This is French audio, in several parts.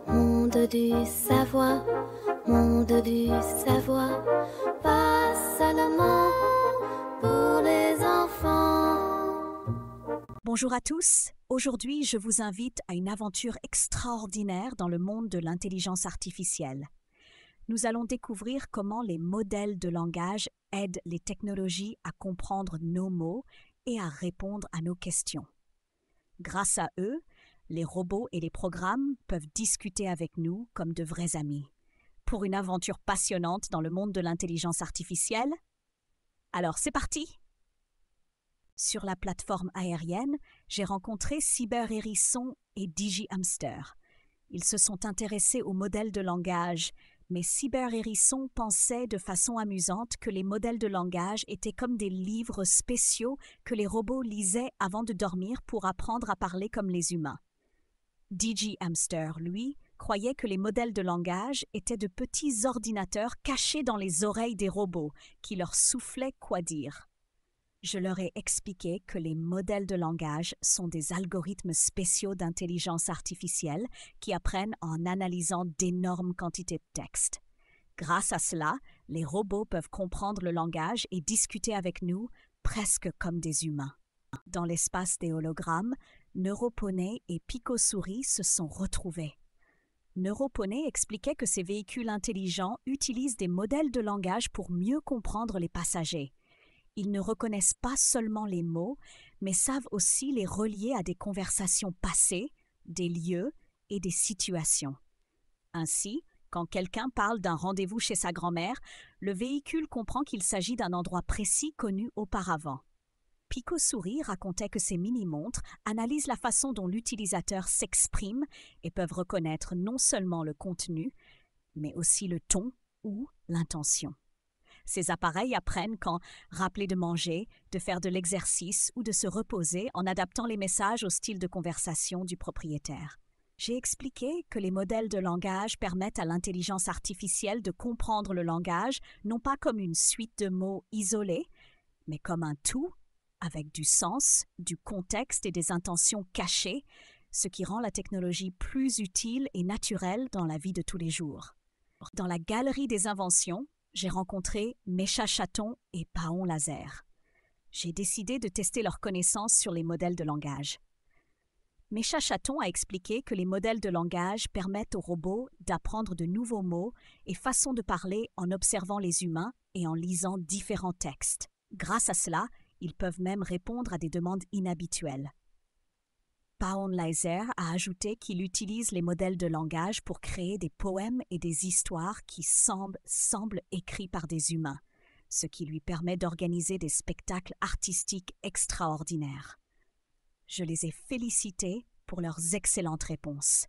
Monde du savoir, monde du savoir, pas seulement pour les enfants. Bonjour à tous, aujourd'hui je vous invite à une aventure extraordinaire dans le monde de l'intelligence artificielle. Nous allons découvrir comment les modèles de langage aident les technologies à comprendre nos mots et à répondre à nos questions. Grâce à eux, les robots et les programmes peuvent discuter avec nous comme de vrais amis. Pour une aventure passionnante dans le monde de l'intelligence artificielle, alors c'est parti! Sur la plateforme aérienne, j'ai rencontré Cyber-Hérisson et DigiHamster. Ils se sont intéressés aux modèles de langage, mais Cyber-Hérisson pensait de façon amusante que les modèles de langage étaient comme des livres spéciaux que les robots lisaient avant de dormir pour apprendre à parler comme les humains. DigiHamster, lui, croyait que les modèles de langage étaient de petits ordinateurs cachés dans les oreilles des robots qui leur soufflaient quoi dire. Je leur ai expliqué que les modèles de langage sont des algorithmes spéciaux d'intelligence artificielle qui apprennent en analysant d'énormes quantités de texte. Grâce à cela, les robots peuvent comprendre le langage et discuter avec nous presque comme des humains. Dans l'espace des hologrammes, Neuroponey et Picosouris se sont retrouvés. Neuroponey expliquait que ces véhicules intelligents utilisent des modèles de langage pour mieux comprendre les passagers. Ils ne reconnaissent pas seulement les mots, mais savent aussi les relier à des conversations passées, des lieux et des situations. Ainsi, quand quelqu'un parle d'un rendez-vous chez sa grand-mère, le véhicule comprend qu'il s'agit d'un endroit précis connu auparavant. Picosouris racontait que ces mini-montres analysent la façon dont l'utilisateur s'exprime et peuvent reconnaître non seulement le contenu, mais aussi le ton ou l'intention. Ces appareils apprennent quand rappeler de manger, de faire de l'exercice ou de se reposer en adaptant les messages au style de conversation du propriétaire. J'ai expliqué que les modèles de langage permettent à l'intelligence artificielle de comprendre le langage non pas comme une suite de mots isolés, mais comme un tout avec du sens, du contexte et des intentions cachées, ce qui rend la technologie plus utile et naturelle dans la vie de tous les jours. Dans la galerie des inventions, j'ai rencontré Mécha Chaton et Paon Laser. J'ai décidé de tester leurs connaissances sur les modèles de langage. Mécha Chaton a expliqué que les modèles de langage permettent aux robots d'apprendre de nouveaux mots et façons de parler en observant les humains et en lisant différents textes. Grâce à cela, ils peuvent même répondre à des demandes inhabituelles. Paon Laser a ajouté qu'il utilise les modèles de langage pour créer des poèmes et des histoires qui semblent écrits par des humains, ce qui lui permet d'organiser des spectacles artistiques extraordinaires. Je les ai félicités pour leurs excellentes réponses.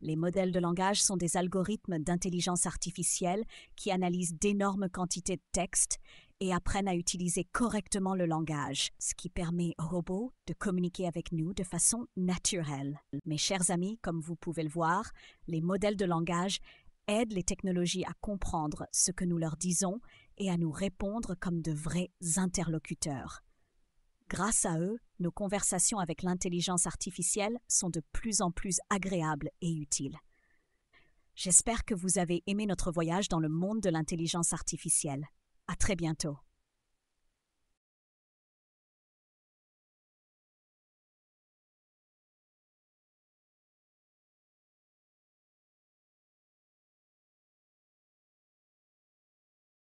Les modèles de langage sont des algorithmes d'intelligence artificielle qui analysent d'énormes quantités de texte et apprennent à utiliser correctement le langage, ce qui permet aux robots de communiquer avec nous de façon naturelle. Mes chers amis, comme vous pouvez le voir, les modèles de langage aident les technologies à comprendre ce que nous leur disons et à nous répondre comme de vrais interlocuteurs. Grâce à eux, nos conversations avec l'intelligence artificielle sont de plus en plus agréables et utiles. J'espère que vous avez aimé notre voyage dans le monde de l'intelligence artificielle. À très bientôt.